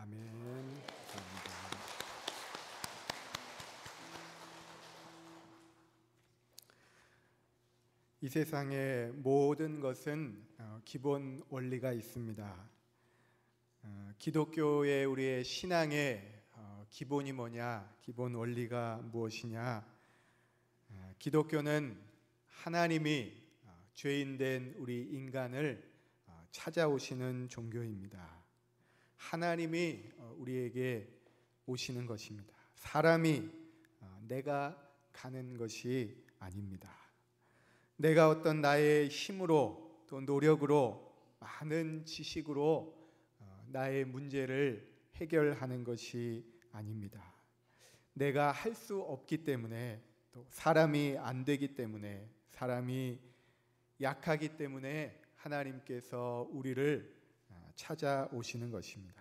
아멘. 감사합니다. 이 세상의 모든 것은 기본 원리가 있습니다. 기독교의 우리의 신앙의 기본이 뭐냐? 기본 원리가 무엇이냐? 기독교는 하나님이 죄인된 우리 인간을 찾아오시는 종교입니다. 하나님이 우리에게 오시는 것입니다. 사람이 내가 가는 것이 아닙니다. 내가 어떤 나의 힘으로 또 노력으로 많은 지식으로 나의 문제를 해결하는 것이 아닙니다. 내가 할 수 없기 때문에, 또 사람이 안 되기 때문에, 사람이 약하기 때문에 하나님께서 우리를 찾아오시는 것입니다.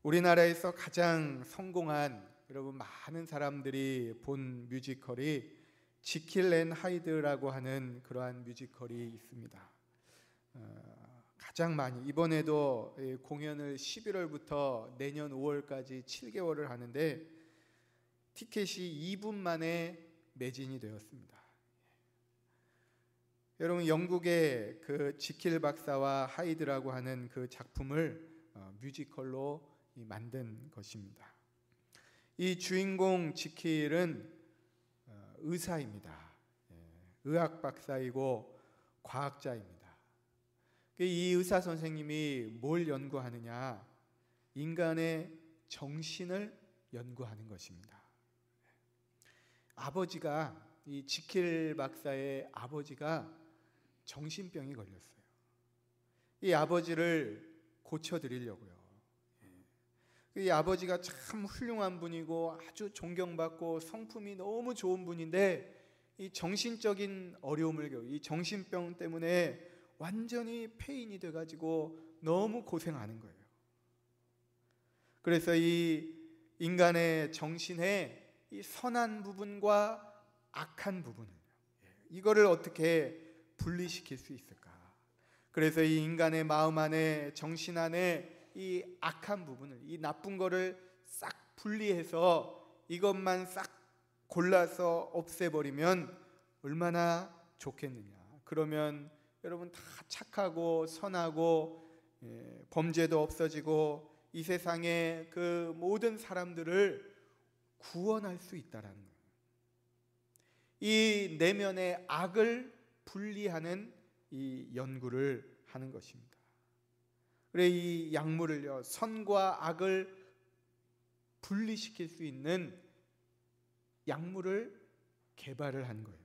우리나라에서 가장 성공한, 여러분 많은 사람들이 본 뮤지컬이 지킬 앤 하이드라고 하는 그러한 뮤지컬이 있습니다. 가장 많이, 이번에도 공연을 11월부터 내년 5월까지 7개월을 하는데 티켓이 2분 만에 매진이 되었습니다. 여러분, 영국의 그 지킬 박사와 하이드라고 하는 그 작품을 뮤지컬로 만든 것입니다. 이 주인공 지킬은 의사입니다. 의학 박사이고 과학자입니다. 이 의사 선생님이 뭘 연구하느냐? 인간의 정신을 연구하는 것입니다. 아버지가, 이 지킬 박사의 아버지가 정신병이 걸렸어요. 이 아버지를 고쳐드리려고요. 이 아버지가 참 훌륭한 분이고 아주 존경받고 성품이 너무 좋은 분인데 이 정신적인 어려움을 겪고 이 정신병 때문에 완전히 폐인이 돼가지고 너무 고생하는 거예요. 그래서 이 인간의 정신의 이 선한 부분과 악한 부분을, 이거를 어떻게 분리시킬 수 있을까? 그래서 이 인간의 마음 안에, 정신 안에 이 악한 부분을, 이 나쁜 거를 싹 분리해서 이것만 싹 골라서 없애버리면 얼마나 좋겠느냐. 그러면 여러분 다 착하고 선하고 범죄도 없어지고 이 세상의 그 모든 사람들을 구원할 수 있다라는 거예요. 이 내면의 악을 분리하는 이 연구를 하는 것입니다. 그래, 이 약물을요, 선과 악을 분리시킬 수 있는 약물을 개발을 한 거예요.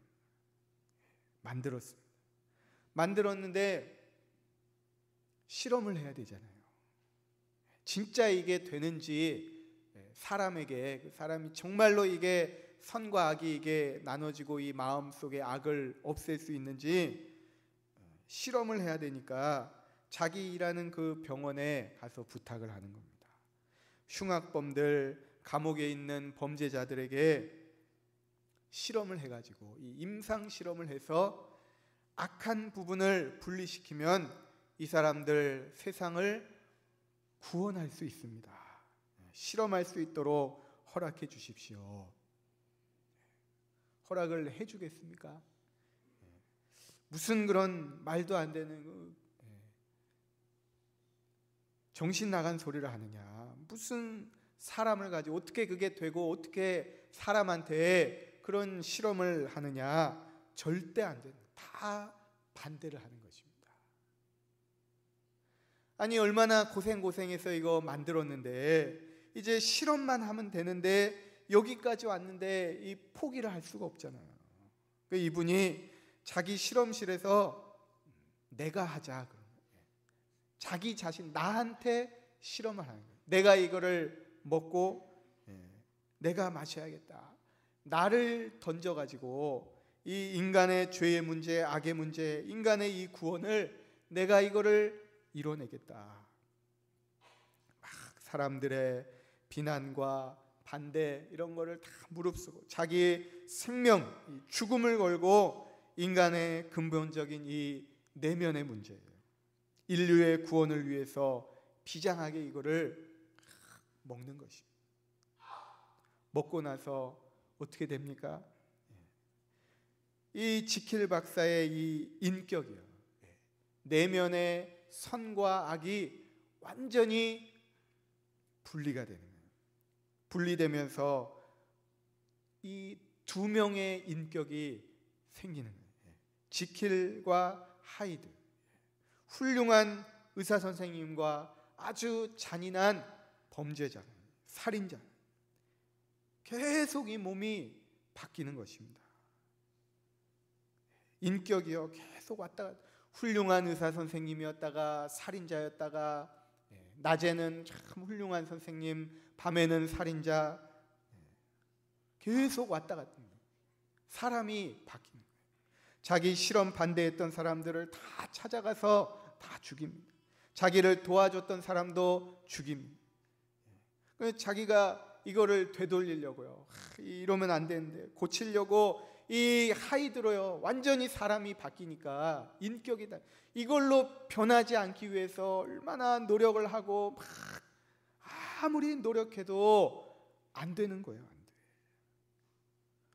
만들었는데 실험을 해야 되잖아요. 진짜 이게 되는지, 사람에게, 그 사람이 정말로 이게 선과 악이 이게 나눠지고 이 마음 속의 악을 없앨 수 있는지 실험을 해야 되니까 자기 일하는 그 병원에 가서 부탁을 하는 겁니다. 흉악범들, 감옥에 있는 범죄자들에게 실험을 해가지고 이 임상 실험을 해서 악한 부분을 분리시키면 이 사람들 세상을 구원할 수 있습니다. 실험할 수 있도록 허락해 주십시오. 허락을 해 주겠습니까? 무슨 그런 말도 안 되는 정신 나간 소리를 하느냐? 무슨 사람을 가지고 어떻게 그게 되고 어떻게 사람한테 그런 실험을 하느냐? 절대 안 되는, 다 반대를 하는 것입니다. 아니, 얼마나 고생해서 이거 만들었는데 이제 실험만 하면 되는데 여기까지 왔는데 이 포기를 할 수가 없잖아요. 이분이 자기 실험실에서 내가 하자, 자기 자신, 나한테 실험을 하는 거예요. 내가 이거를 먹고 내가 마셔야겠다. 나를 던져가지고 이 인간의 죄의 문제, 악의 문제, 인간의 이 구원을 내가 이거를 이뤄내겠다. 막 사람들의 비난과 반대 이런 거를 다 무릅쓰고 자기의 생명, 죽음을 걸고 인간의 근본적인 이 내면의 문제예요. 인류의 구원을 위해서 비장하게 이거를 먹는 것입니다. 먹고 나서 어떻게 됩니까? 이 지킬 박사의 이 인격이요, 내면의 선과 악이 완전히 분리가 되는 거예요. 분리되면서 이 두 명의 인격이 생기는 거예요. 지킬과 하이드, 훌륭한 의사 선생님과 아주 잔인한 범죄자, 살인자. 계속 이 몸이 바뀌는 것입니다. 인격이요, 계속 왔다 갔다. 훌륭한 의사 선생님이었다가 살인자였다가, 낮에는 참 훌륭한 선생님, 밤에는 살인자, 계속 왔다 갔다. 사람이 바뀌는 거예요. 자기 실험 반대했던 사람들을 다 찾아가서 다 죽입니다. 자기를 도와줬던 사람도 죽입니다. 자기가 이거를 되돌리려고요, 이러면 안 되는데 고치려고 이 하이드로요, 완전히 사람이 바뀌니까 인격이다. 이걸로 변하지 않기 위해서 얼마나 노력을 하고 막 아무리 노력해도 안 되는 거예요. 안 돼.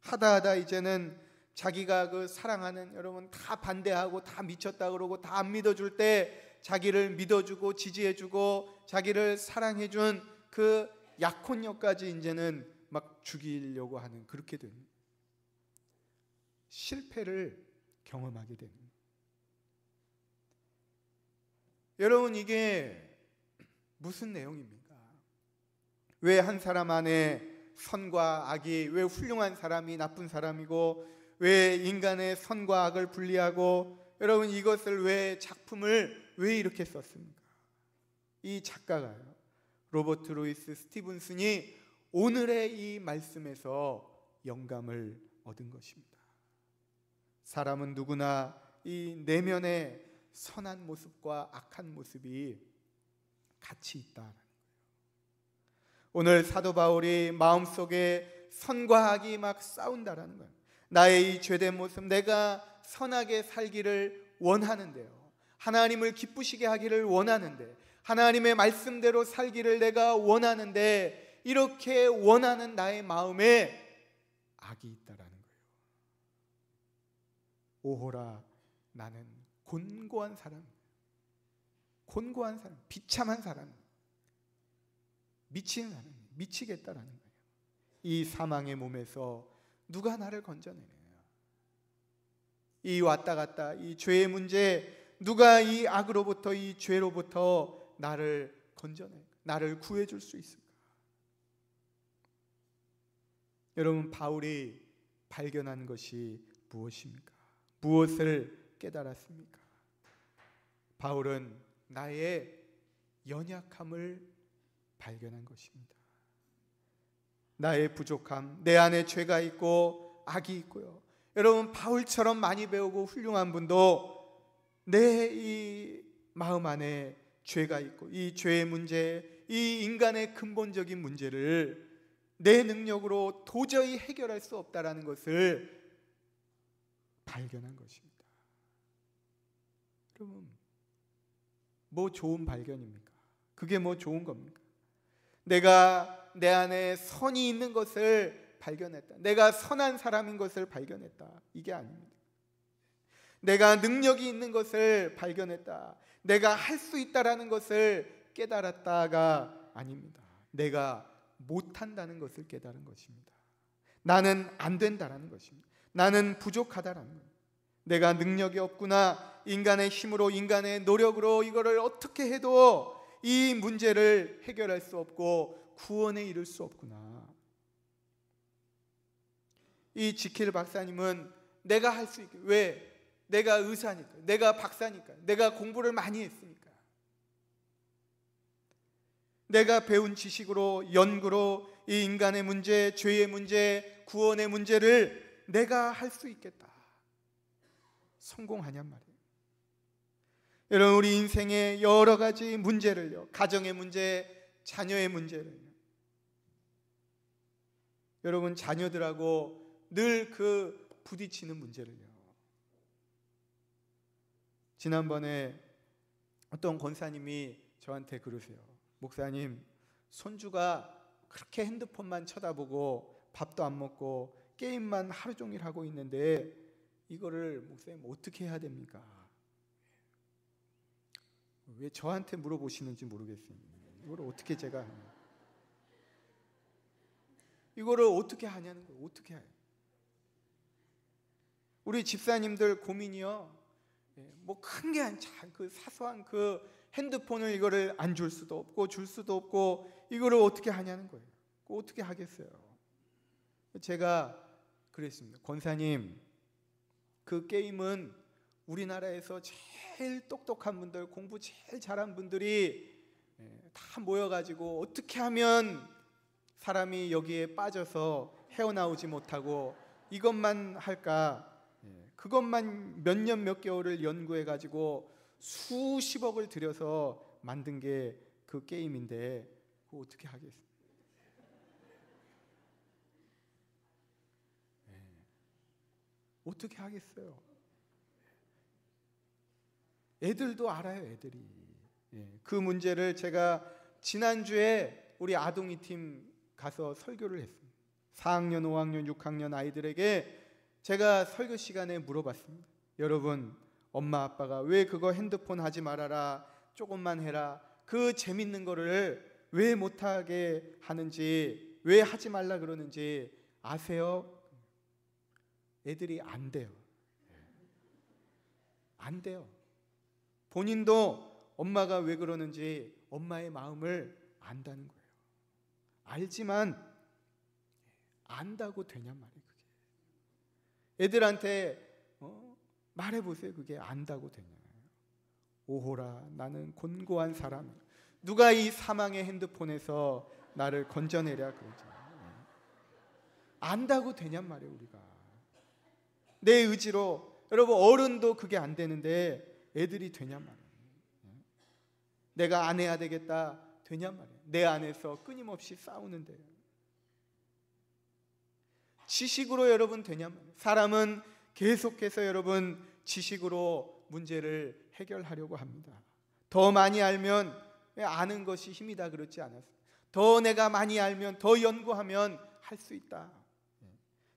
하다 이제는 자기가 그 사랑하는, 여러분 다 반대하고 다 미쳤다 그러고 다 안 믿어줄 때 자기를 믿어주고 지지해주고 자기를 사랑해준 그 약혼녀까지 이제는 막 죽이려고 하는, 그렇게 되는, 실패를 경험하게 되는. 여러분, 이게 무슨 내용입니까? 왜 한 사람 안에 선과 악이, 왜 훌륭한 사람이 나쁜 사람이고, 왜 인간의 선과 악을 분리하고, 여러분 이것을 왜 작품을 왜 이렇게 썼습니까? 이 작가가요, 로버트 루이스 스티븐슨이 오늘의 이 말씀에서 영감을 얻은 것입니다. 사람은 누구나 이 내면의 선한 모습과 악한 모습이 같이 있다라는 거예요. 오늘 사도 바울이 마음속에 선과 악이 막 싸운다라는 거예요. 나의 이 죄된 모습, 내가 선하게 살기를 원하는데요, 하나님을 기쁘시게 하기를 원하는데, 하나님의 말씀대로 살기를 내가 원하는데, 이렇게 원하는 나의 마음에 악이 있다라는 거예요. 오호라, 나는 곤고한 사람, 곤고한 사람, 비참한 사람, 미치는 사람, 미치겠다라는 거예요. 이 사망의 몸에서 누가 나를 건져내냐? 이 왔다 갔다 이 죄의 문제, 누가 이 악으로부터, 이 죄로부터 나를 건져내, 나를 구해줄 수 있을까? 여러분, 바울이 발견한 것이 무엇입니까? 무엇을 깨달았습니까? 바울은 나의 연약함을 발견한 것입니다. 나의 부족함, 내 안에 죄가 있고 악이 있고요. 여러분, 바울처럼 많이 배우고 훌륭한 분도 내 이 마음 안에 죄가 있고, 이 죄의 문제, 이 인간의 근본적인 문제를 내 능력으로 도저히 해결할 수 없다라는 것을 발견한 것입니다. 여러분, 뭐 좋은 발견입니까? 그게 뭐 좋은 겁니까? 내가 내 안에 선이 있는 것을 발견했다, 내가 선한 사람인 것을 발견했다, 이게 아닙니다. 내가 능력이 있는 것을 발견했다, 내가 할 수 있다라는 것을 깨달았다가 아닙니다. 내가 못한다는 것을 깨달은 것입니다. 나는 안 된다라는 것입니다. 나는 부족하다라는 거예요. 내가 능력이 없구나, 인간의 힘으로, 인간의 노력으로 이거를 어떻게 해도 이 문제를 해결할 수 없고 구원에 이를 수 없구나. 이 지킬 박사님은 내가 할 수 있게, 왜? 내가 의사니까, 내가 박사니까, 내가 공부를 많이 했으니까, 내가 배운 지식으로, 연구로 이 인간의 문제, 죄의 문제, 구원의 문제를 내가 할 수 있겠다. 성공하냔 말이에요. 여러분, 우리 인생의 여러 가지 문제를요, 가정의 문제, 자녀의 문제를요, 여러분 자녀들하고 늘 그 부딪히는 문제를요. 지난번에 어떤 권사님이 저한테 그러세요. 목사님, 손주가 그렇게 핸드폰만 쳐다보고 밥도 안 먹고 게임만 하루 종일 하고 있는데 이거를 목사님 어떻게 해야 됩니까? 왜 저한테 물어보시는지 모르겠어요. 이거를 어떻게 제가 이거를 어떻게 하냐는 거예요. 어떻게 해요? 우리 집사님들 고민이요. 뭐 큰 게 아니라 그 사소한 그 핸드폰을 이거를 안 줄 수도 없고 줄 수도 없고 이거를 어떻게 하냐는 거예요. 어떻게 하겠어요? 제가 그랬습니다. 권사님, 그 게임은 우리나라에서 제일 똑똑한 분들, 공부 제일 잘한 분들이 다 모여가지고 어떻게 하면 사람이 여기에 빠져서 헤어나오지 못하고 이것만 할까? 그것만 몇 년 몇 개월을 연구해가지고 수십억을 들여서 만든 게 그 게임인데 그거 어떻게 하겠어요? 어떻게 하겠어요? 애들도 알아요, 애들이. 그 문제를 제가 지난주에 우리 아동이 팀 가서 설교를 했습니다. 4학년, 5학년, 6학년 아이들에게 제가 설교 시간에 물어봤습니다. 여러분, 엄마 아빠가 왜 그거 핸드폰 하지 말아라, 조금만 해라, 그 재밌는 거를 왜 못하게 하는지, 왜 하지 말라 그러는지 아세요? 애들이 안 돼요. 안 돼요. 본인도 엄마가 왜 그러는지 엄마의 마음을 안다는 거예요. 알지만 안다고 되냔 말이에요. 그게 애들한테 말해보세요. 그게 안다고 되냐. 오호라, 나는 곤고한 사람, 누가 이 사망의 핸드폰에서 나를 건져내랴 그러죠. 안다고 되냔 말이에요. 우리가 내 의지로. 여러분, 어른도 그게 안 되는데 애들이 되냔 말이에요. 내가 안 해야 되겠다 되냔 말이에요. 내 안에서 끊임없이 싸우는데 지식으로 여러분 되냔 말이에요. 사람은 계속해서 여러분 지식으로 문제를 해결하려고 합니다. 더 많이 알면 아는 것이 힘이다 그렇지 않았어요. 더 내가 많이 알면, 더 연구하면 할 수 있다.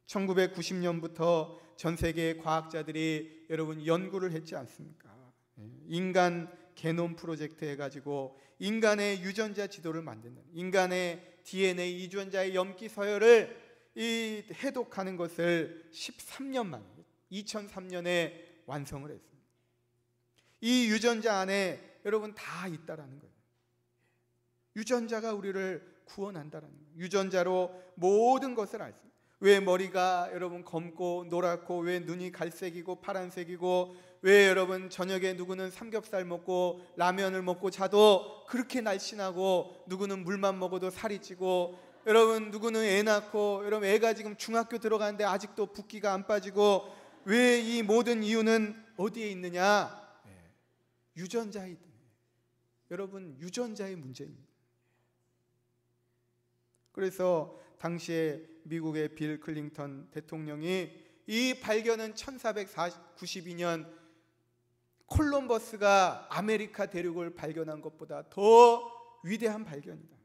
1990년부터 전 세계의 과학자들이 여러분 연구를 했지 않습니까? 인간 게놈 프로젝트 해가지고 인간의 유전자 지도를 만드는, 인간의 DNA 유전자의 염기 서열을 이 해독하는 것을 13년 만에 2003년에 완성을 했습니다. 이 유전자 안에 여러분 다 있다라는 거예요. 유전자가 우리를 구원한다라는 거예요. 유전자로 모든 것을 알 수 있어요. 왜 머리가 여러분 검고 노랗고, 왜 눈이 갈색이고 파란색이고, 왜 여러분 저녁에 누구는 삼겹살 먹고 라면을 먹고 자도 그렇게 날씬하고, 누구는 물만 먹어도 살이 찌고, 여러분 누구는 애 낳고, 여러분 애가 지금 중학교 들어가는데 아직도 붓기가 안 빠지고, 왜 이 모든 이유는 어디에 있느냐? 유전자에 있다. 여러분 유전자의 문제입니다. 그래서 당시에 미국의 빌 클린턴 대통령이 이 발견은 1492년 콜럼버스가 아메리카 대륙을 발견한 것보다 더 위대한 발견이다.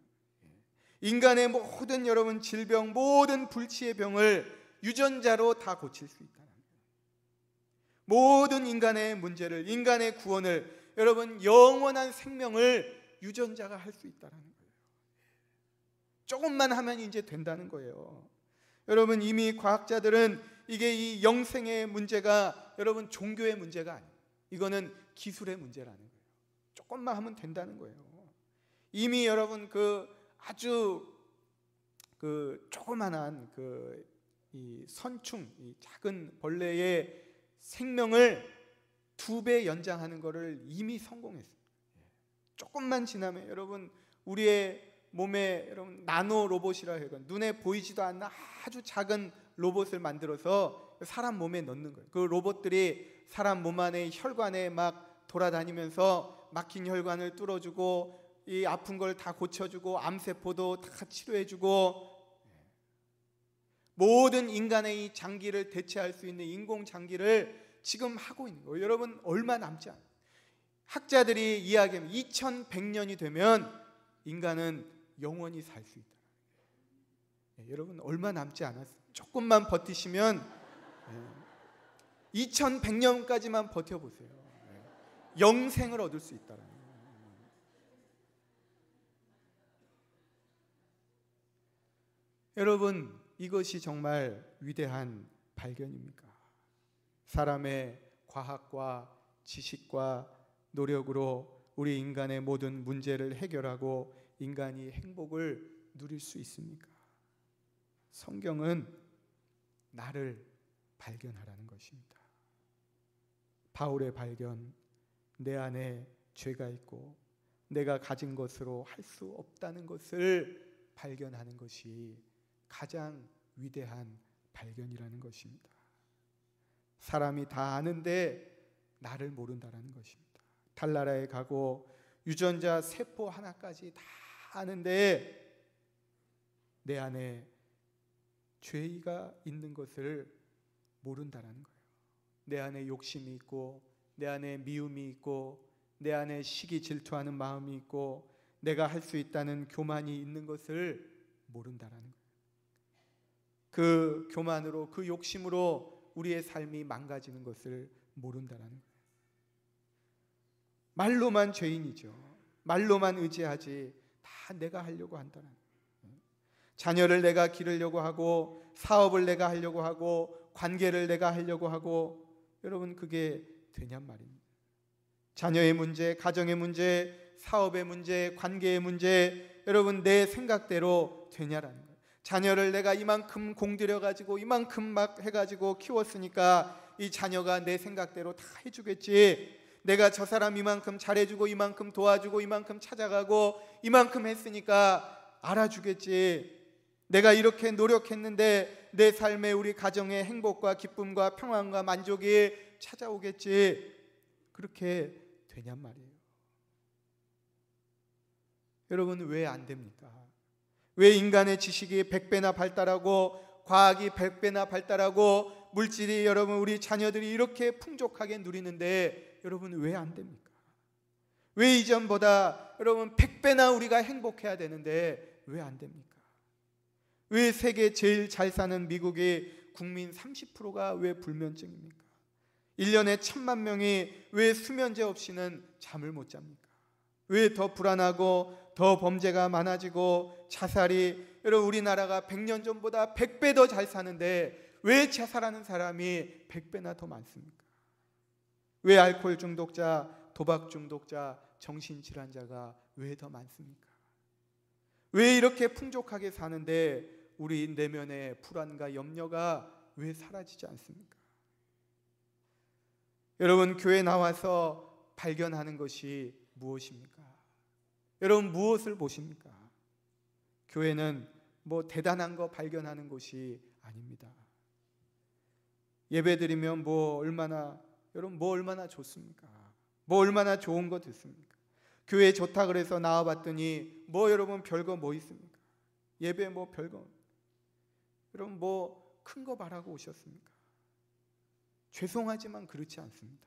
인간의 모든 여러분 질병, 모든 불치의 병을 유전자로 다 고칠 수 있다. 모든 인간의 문제를, 인간의 구원을, 여러분 영원한 생명을 유전자가 할 수 있다는 거예요. 조금만 하면 이제 된다는 거예요. 여러분 이미 과학자들은 이게 이 영생의 문제가 여러분 종교의 문제가 아니에요. 이거는 기술의 문제라는 거예요. 조금만 하면 된다는 거예요. 이미 여러분 그 아주 그 조그만한 이 선충, 이 작은 벌레의 생명을 2배 연장하는 것을 이미 성공했어요. 조금만 지나면 여러분 우리의 몸에 여러분 나노 로봇이라 해요. 눈에 보이지도 않는 아주 작은 로봇을 만들어서 사람 몸에 넣는 거예요. 그 로봇들이 사람 몸 안에 혈관에 막 돌아다니면서 막힌 혈관을 뚫어주고, 이 아픈 걸 다 고쳐주고, 암세포도 다 치료해주고, 모든 인간의 이 장기를 대체할 수 있는 인공 장기를 지금 하고 있는 거예요. 여러분 얼마 남지 않아요. 학자들이 이야기하면 2100년이 되면 인간은 영원히 살 수 있다. 여러분 얼마 남지 않았어요. 조금만 버티시면 2100년까지만 버텨보세요. 영생을 얻을 수 있다라는 거예요. 여러분, 이것이 정말 위대한 발견입니까? 사람의 과학과 지식과 노력으로 우리 인간의 모든 문제를 해결하고 인간이 행복을 누릴 수 있습니까? 성경은 나를 발견하라는 것입니다. 바울의 발견, 내 안에 죄가 있고 내가 가진 것으로 할 수 없다는 것을 발견하는 것이 가장 위대한 발견이라는 것입니다. 사람이 다 아는데 나를 모른다는 것입니다. 달나라에 가고 유전자 세포 하나까지 다 아는데 내 안에 죄가 있는 것을 모른다는 거예요. 내 안에 욕심이 있고 내 안에 미움이 있고 내 안에 시기 질투하는 마음이 있고 내가 할 수 있다는 교만이 있는 것을 모른다는 거예요. 그 교만으로 그 욕심으로 우리의 삶이 망가지는 것을 모른다는 거예요. 말로만 죄인이죠. 말로만 의지하지 다 내가 하려고 한다는 거예요. 자녀를 내가 기르려고 하고 사업을 내가 하려고 하고 관계를 내가 하려고 하고 여러분 그게 되냔 말입니다. 자녀의 문제, 가정의 문제, 사업의 문제, 관계의 문제 여러분 내 생각대로 되냐라는 거예요. 자녀를 내가 이만큼 공들여가지고 이만큼 막 해가지고 키웠으니까 이 자녀가 내 생각대로 다 해주겠지. 내가 저 사람 이만큼 잘해주고 이만큼 도와주고 이만큼 찾아가고 이만큼 했으니까 알아주겠지. 내가 이렇게 노력했는데 내 삶에 우리 가정의 행복과 기쁨과 평안과 만족이 찾아오겠지. 그렇게 되냔 말이에요. 여러분 왜 안 됩니까? 왜 인간의 지식이 100배나 발달하고 과학이 100배나 발달하고 물질이 여러분 우리 자녀들이 이렇게 풍족하게 누리는데 여러분 왜 안 됩니까? 왜 이전보다 여러분 100배나 우리가 행복해야 되는데 왜 안 됩니까? 왜 세계 제일 잘 사는 미국의 국민 30%가 왜 불면증입니까? 1년에 1000만 명이 왜 수면제 없이는 잠을 못 잡니까? 왜 더 불안하고 더 범죄가 많아지고 자살이 여러분 우리나라가 100년 전보다 100배 더 잘 사는데 왜 자살하는 사람이 100배나 더 많습니까? 왜 알코올 중독자, 도박 중독자, 정신질환자가 왜 더 많습니까? 왜 이렇게 풍족하게 사는데 우리 내면의 불안과 염려가 왜 사라지지 않습니까? 여러분 교회 나와서 발견하는 것이 무엇입니까? 여러분 무엇을 보십니까? 교회는 뭐 대단한 거 발견하는 곳이 아닙니다. 예배드리면 여러분 뭐 얼마나 좋습니까? 뭐 얼마나 좋은 거 듣습니까? 교회 좋다 그래서 나와봤더니 뭐 여러분 별거 뭐 있습니까? 예배 뭐 별거 여러분 뭐 큰 거 바라고 오셨습니까? 죄송하지만 그렇지 않습니다.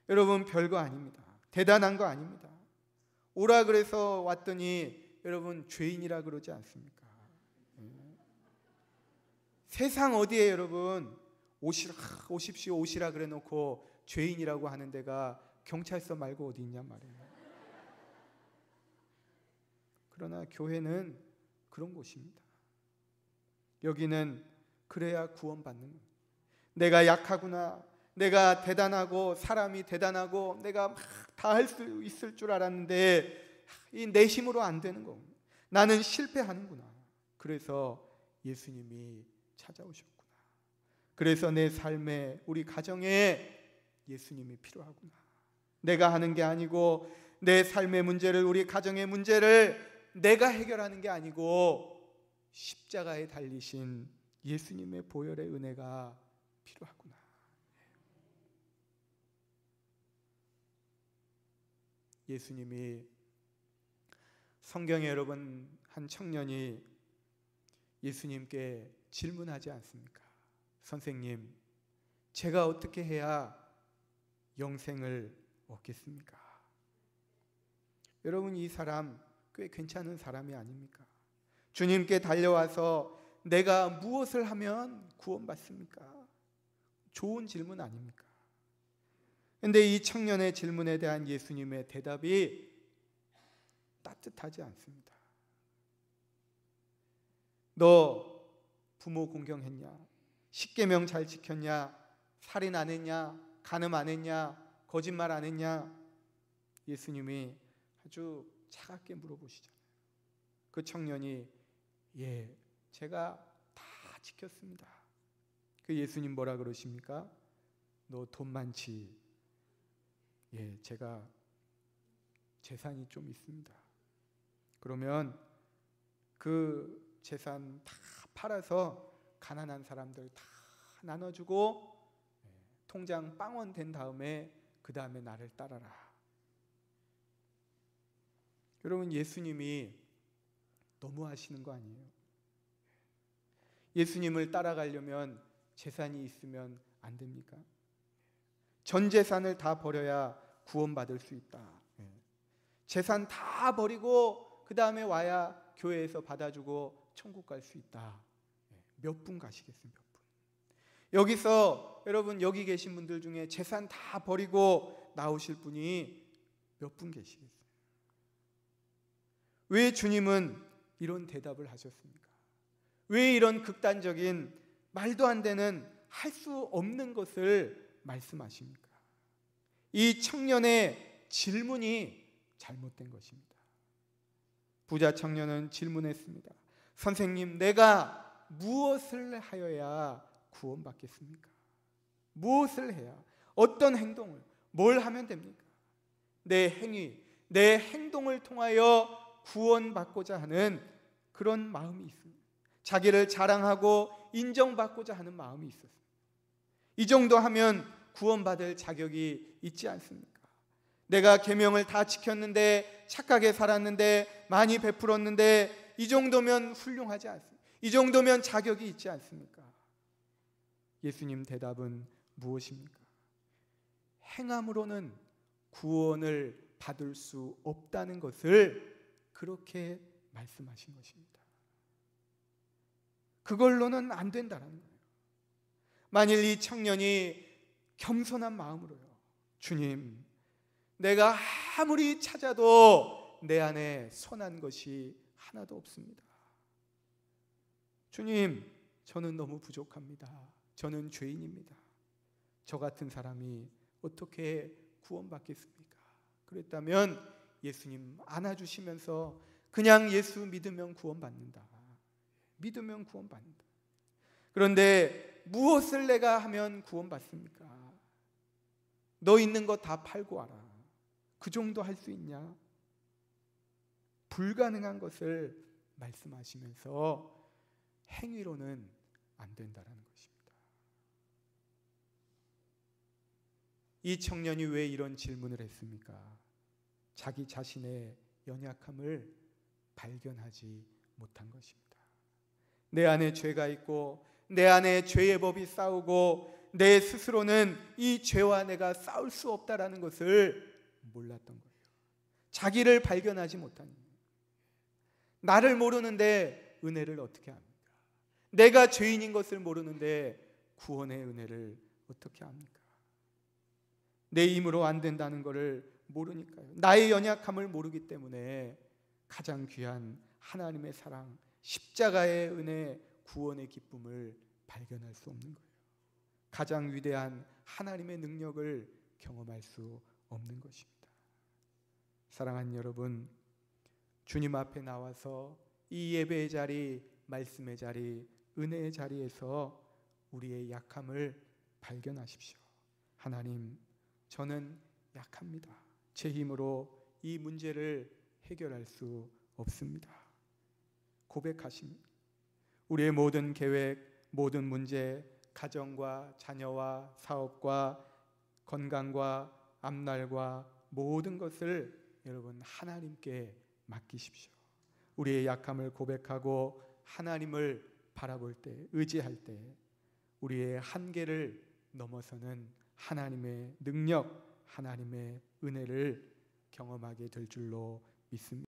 여러분 별거 아닙니다. 대단한 거 아닙니다. 오라 그래서 왔더니 여러분 죄인이라 그러지 않습니까? 세상 어디에 여러분 오십시오 오시라 그래 놓고 죄인이라고 하는 데가 경찰서 말고 어디 있냔 말이에요. 그러나 교회는 그런 곳입니다. 여기는 그래야 구원받는 거예요. 내가 약하구나, 내가 대단하고 사람이 대단하고 내가 다 할 수 있을 줄 알았는데 이 내 힘으로 안 되는 거. 나는 실패하는구나. 그래서 예수님이 찾아오셨구나. 그래서 내 삶에 우리 가정에 예수님이 필요하구나. 내가 하는 게 아니고 내 삶의 문제를 우리 가정의 문제를 내가 해결하는 게 아니고 십자가에 달리신 예수님의 보혈의 은혜가 필요하구나. 예수님이 성경에 여러분 한 청년이 예수님께 질문하지 않습니까? 선생님, 제가 어떻게 해야 영생을 얻겠습니까? 여러분 이 사람 꽤 괜찮은 사람이 아닙니까? 주님께 달려와서 내가 무엇을 하면 구원받습니까? 좋은 질문 아닙니까? 근데 이 청년의 질문에 대한 예수님의 대답이 따뜻하지 않습니다. 너 부모 공경했냐? 십계명 잘 지켰냐? 살인 안 했냐? 간음 안 했냐? 거짓말 안 했냐? 예수님이 아주 차갑게 물어보시잖아요. 그 청년이 예, 제가 다 지켰습니다. 그 예수님 뭐라 그러십니까? 너 돈 많지? 예, 제가 재산이 좀 있습니다. 그러면 그 재산 다 팔아서 가난한 사람들 다 나눠주고 통장 빵원 된 다음에 그 다음에 나를 따라라. 여러분, 예수님이 너무하시는 거 아니에요? 예수님을 따라가려면 재산이 있으면 안 됩니까? 전 재산을 다 버려야 구원받을 수 있다. 재산 다 버리고 그 다음에 와야 교회에서 받아주고 천국 갈 수 있다. 몇 분 가시겠어요? 몇 분? 여기서 여러분 여기 계신 분들 중에 재산 다 버리고 나오실 분이 몇 분 계시겠어요? 왜 주님은 이런 대답을 하셨습니까? 왜 이런 극단적인 말도 안 되는 할 수 없는 것을 말씀하십니까? 이 청년의 질문이 잘못된 것입니다. 부자 청년은 질문했습니다. 선생님, 내가 무엇을 하여야 구원받겠습니까? 무엇을 해야, 어떤 행동을, 뭘 하면 됩니까? 내 행위, 내 행동을 통하여 구원받고자 하는 그런 마음이 있습니다. 자기를 자랑하고 인정받고자 하는 마음이 있었습니다. 이 정도 하면 구원받을 자격이 있지 않습니까? 내가 계명을 다 지켰는데, 착하게 살았는데, 많이 베풀었는데 이 정도면 훌륭하지 않습니까? 이 정도면 자격이 있지 않습니까? 예수님 대답은 무엇입니까? 행함으로는 구원을 받을 수 없다는 것을 그렇게 말씀하신 것입니다. 그걸로는 안 된다는 거예요. 만일 이 청년이 겸손한 마음으로요, 주님, 내가 아무리 찾아도 내 안에 선한 것이 하나도 없습니다. 주님, 저는 너무 부족합니다. 저는 죄인입니다. 저 같은 사람이 어떻게 구원받겠습니까? 그랬다면 예수님 안아주시면서 그냥 예수 믿으면 구원받는다. 믿으면 구원받는다. 그런데 무엇을 내가 하면 구원받습니까? 너 있는 거 다 팔고 와라. 그 정도 할 수 있냐? 불가능한 것을 말씀하시면서 행위로는 안 된다는 것입니다. 이 청년이 왜 이런 질문을 했습니까? 자기 자신의 연약함을 발견하지 못한 것입니다. 내 안에 죄가 있고 내 안에 죄의 법이 싸우고 내 스스로는 이 죄와 내가 싸울 수 없다라는 것을 몰랐던 거예요. 자기를 발견하지 못하는 거예요. 나를 모르는데 은혜를 어떻게 합니까? 내가 죄인인 것을 모르는데 구원의 은혜를 어떻게 합니까? 내 힘으로 안 된다는 것을 모르니까요. 나의 연약함을 모르기 때문에 가장 귀한 하나님의 사랑, 십자가의 은혜, 구원의 기쁨을 발견할 수 없는 거예요. 가장 위대한 하나님의 능력을 경험할 수 없는 것입니다. 사랑하는 여러분, 주님 앞에 나와서 이 예배의 자리, 말씀의 자리, 은혜의 자리에서 우리의 약함을 발견하십시오. 하나님, 저는 약합니다. 제 힘으로 이 문제를 해결할 수 없습니다. 고백하십니다. 우리의 모든 계획, 모든 문제, 가정과 자녀와 사업과 건강과 앞날과 모든 것을 여러분 하나님께 맡기십시오. 우리의 약함을 고백하고 하나님을 바라볼 때, 의지할 때 우리의 한계를 넘어서는 하나님의 능력, 하나님의 은혜를 경험하게 될 줄로 믿습니다.